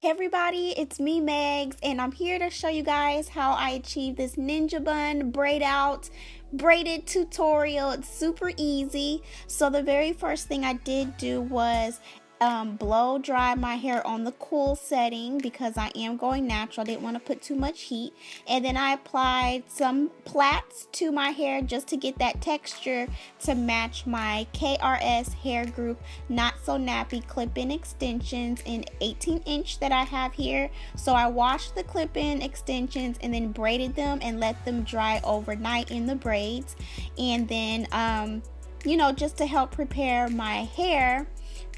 everybody, it's me Megs, and I'm here to show you guys how I achieved this ninja bun braided tutorial. It's super easy. So the very first thing I did do was blow dry my hair on the cool setting because I am going natural. I didn't want to put too much heat, and then I applied some plaits to my hair just to get that texture to match my KRS hair group Not So Knappy clip-in extensions in 18-inch that I have here. So I washed the clip-in extensions and then braided them and let them dry overnight in the braids, and then just to help prepare my hair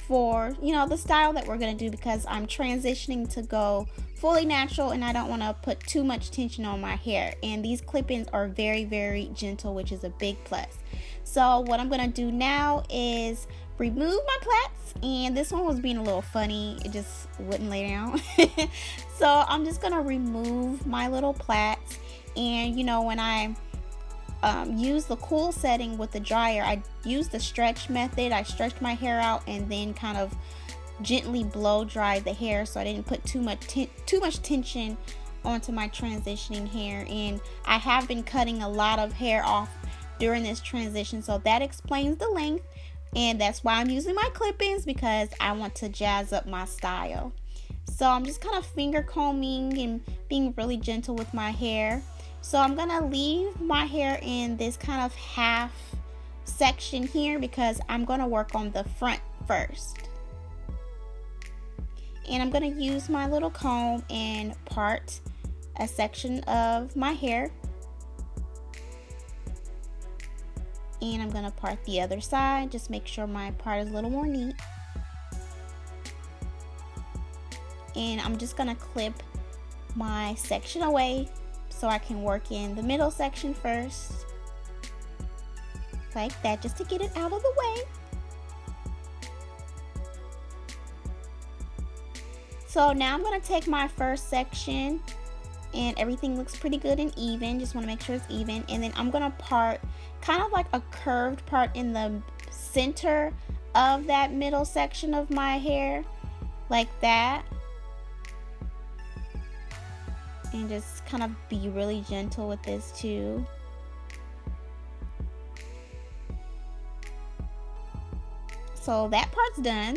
for the style that we're going to do, because I'm transitioning to go fully natural and I don't want to put too much tension on my hair, and these clip-ins are very, very gentle, which is a big plus. So what I'm going to do now is remove my plaits, and this one was being a little funny, it just wouldn't lay down. So I'm just going to remove my little plaits, and when I use the cool setting with the dryer, I used the stretch method. I stretched my hair out and then kind of gently blow dried the hair, so I didn't put too much tension onto my transitioning hair. And I have been cutting a lot of hair off during this transition, so that explains the length, and that's why I'm using my clip-ins, because I want to jazz up my style. So I'm just kind of finger combing and being really gentle with my hair. So I'm gonna leave my hair in this kind of half section here because I'm gonna work on the front first. And I'm gonna use my little comb and part a section of my hair. And I'm gonna part the other side, just make sure my part is a little more neat. And I'm just gonna clip my section away so I can work in the middle section first, like that, just to get it out of the way. So now I'm going to take my first section, and everything looks pretty good and even, just want to make sure it's even, and then I'm going to part kind of like a curved part in the center of that middle section of my hair, like that. And just kind of be really gentle with this too. So that part's done.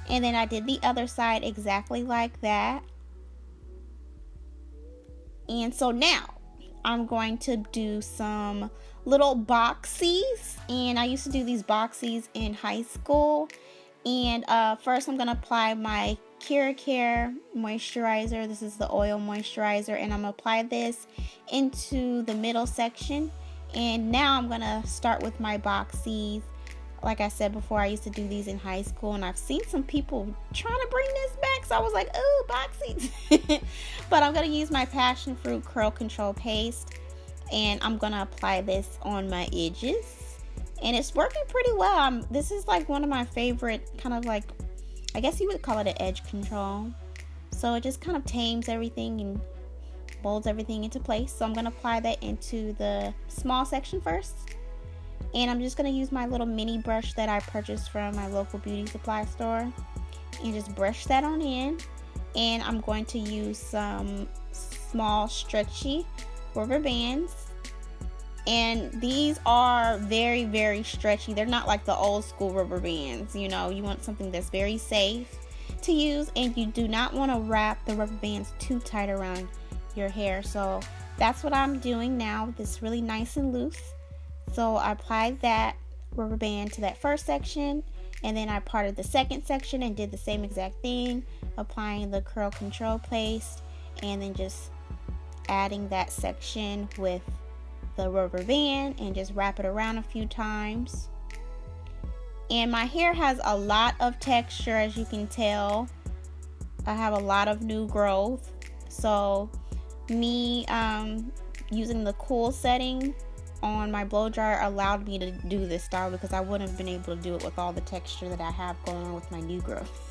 And then I did the other side exactly like that. And so now I'm going to do some little boxies. And I used to do these boxies in high school. And first I'm going to apply my Kera moisturizer. This is the oil moisturizer, and I'm gonna apply this into the middle section. And now I'm gonna start with my boxies. Like I said before, I used to do these in high school, and I've seen some people trying to bring this back, so I was like, oh, boxies. But I'm gonna use my passion fruit curl control paste, and I'm gonna apply this on my edges, and it's working pretty well. This is like one of my favorite kind of like, I guess you would call it an edge control. So it just kind of tames everything and molds everything into place. So I'm going to apply that into the small section first. And I'm just going to use my little mini brush that I purchased from my local beauty supply store and just brush that on in. And I'm going to use some small stretchy rubber bands. And these are very, very stretchy. They're not like the old school rubber bands. You want something that's very safe to use, and you do not want to wrap the rubber bands too tight around your hair. So that's what I'm doing now. This really nice and loose. So I applied that rubber band to that first section, and then I parted the second section and did the same exact thing, applying the curl control paste, and then just adding that section with the rubber band and just wrap it around a few times. And my hair has a lot of texture, as you can tell. I have a lot of new growth, so me using the cool setting on my blow dryer allowed me to do this style, because I wouldn't have been able to do it with all the texture that I have going on with my new growth.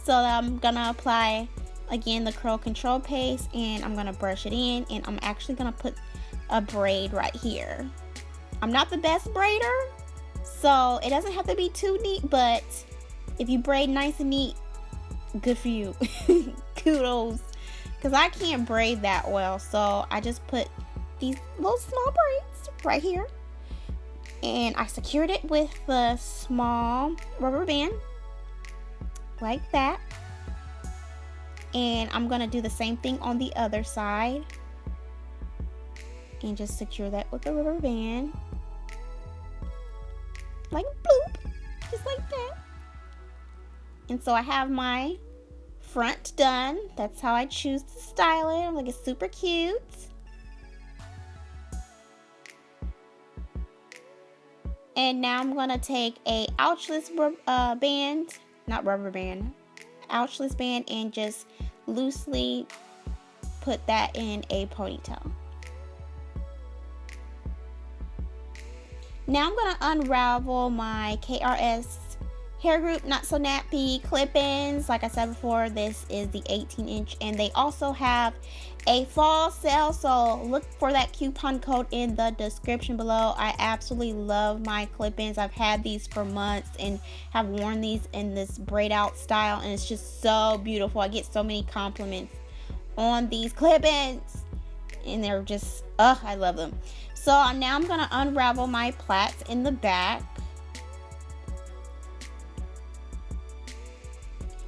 So I'm gonna apply again the curl control paste, and I'm gonna brush it in, and I'm actually gonna put a braid right here. I'm not the best braider, so it doesn't have to be too neat, but if you braid nice and neat, good for you. Kudos. Because I can't braid that well. So I just put these little small braids right here. And I secured it with the small rubber band. Like that. And I'm going to do the same thing on the other side. And just secure that with the rubber band. Like bloop. Just like that. And so I have my front done. That's how I choose to style it. Like, it's super cute. And now I'm going to take a ouchless band, not rubber band, ouchless band, and just loosely put that in a ponytail. Now I'm going to unravel my KRS hair group Not So Knappy clip-ins. Like I said before, this is the 18-inch, and they also have a fall sale, so look for that coupon code in the description below. I absolutely love my clip-ins. I've had these for months and have worn these in this braid out style, and it's just so beautiful. I get so many compliments on these clip-ins, and they're just, I love them. So now I'm going to unravel my plaits in the back.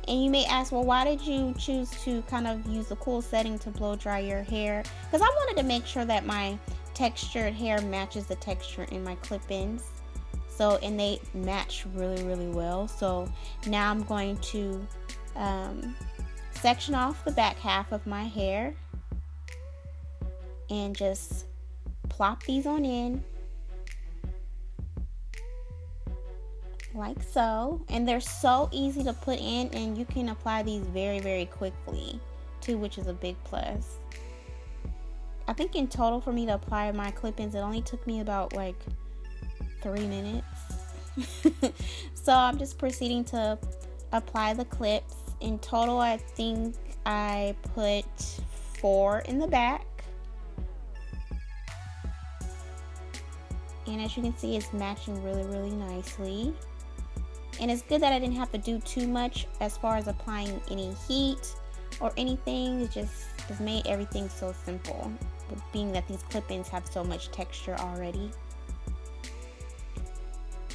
And you may ask, well, why did you choose to kind of use the cool setting to blow dry your hair? Because I wanted to make sure that my textured hair matches the texture in my clip-ins. So, and they match really, really well. So now I'm going to section off the back half of my hair and just plop these on in. Like so. And they're so easy to put in, and you can apply these very, very quickly too, which is a big plus. I think in total for me to apply my clip-ins, it only took me about like 3 minutes. So I'm just proceeding to apply the clips. In total, I think I put 4 in the back. And as you can see, it's matching really, really nicely. And it's good that I didn't have to do too much as far as applying any heat or anything. It just made everything so simple, being that these clip-ins have so much texture already.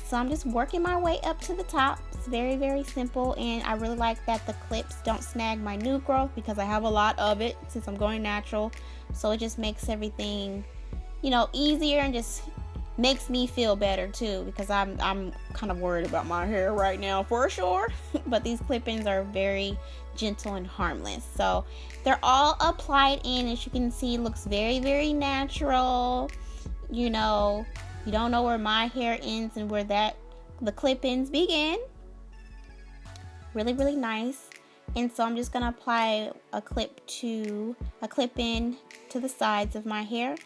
So I'm just working my way up to the top. It's very, very simple, and I really like that the clips don't snag my new growth because I have a lot of it since I'm going natural. So it just makes everything, you know, easier, and just makes me feel better too, because I'm kind of worried about my hair right now for sure. But these clip-ins are very gentle and harmless. So they're all applied in. As you can see, it looks very, very natural. You know, you don't know where my hair ends and where the clip-ins begin. Really, really nice. And so I'm just gonna apply a clip-in to the sides of my hair.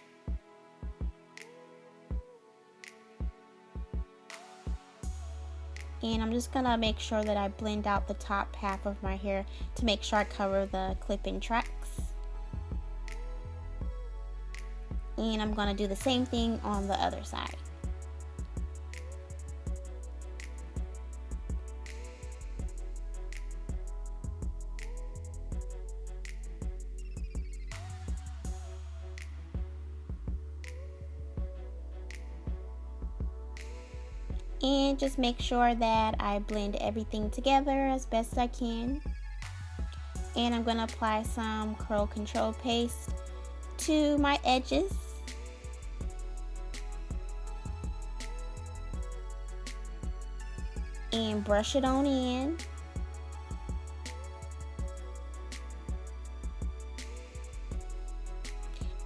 And I'm just gonna make sure that I blend out the top half of my hair to make sure I cover the clip-in tracks. And I'm gonna do the same thing on the other side. And just make sure that I blend everything together as best I can. And I'm going to apply some curl control paste to my edges. And brush it on in.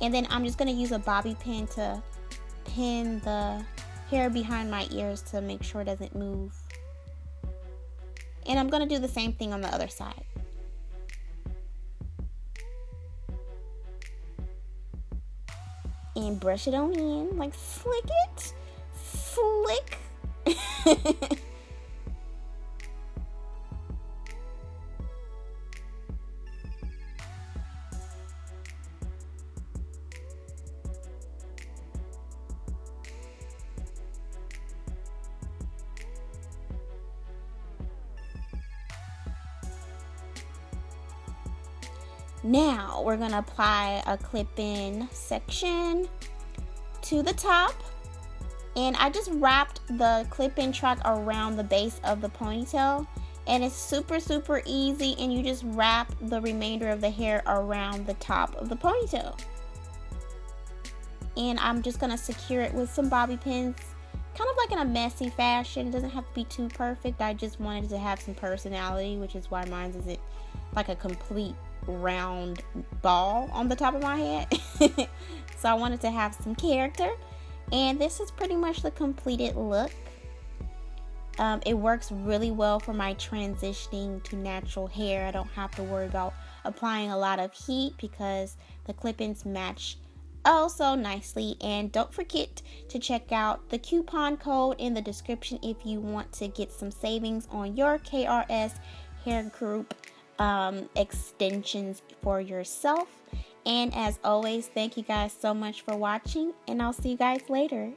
And then I'm just going to use a bobby pin to pin the hair behind my ears to make sure it doesn't move. And I'm going to do the same thing on the other side. And brush it on in, like slick it. Slick. Now we're gonna apply a clip-in section to the top, and I just wrapped the clip-in track around the base of the ponytail, and it's super easy, and you just wrap the remainder of the hair around the top of the ponytail. And I'm just gonna secure it with some bobby pins, kind of like in a messy fashion. It doesn't have to be too perfect. I just wanted to have some personality, which is why mine isn't like a complete round ball on the top of my head. So I wanted to have some character, and this is pretty much the completed look. It works really well for my transitioning to natural hair. I don't have to worry about applying a lot of heat because the clip-ins match oh so nicely. And don't forget to check out the coupon code in the description if you want to get some savings on your KRS hair group extensions for yourself. And as always, thank you guys so much for watching, and I'll see you guys later.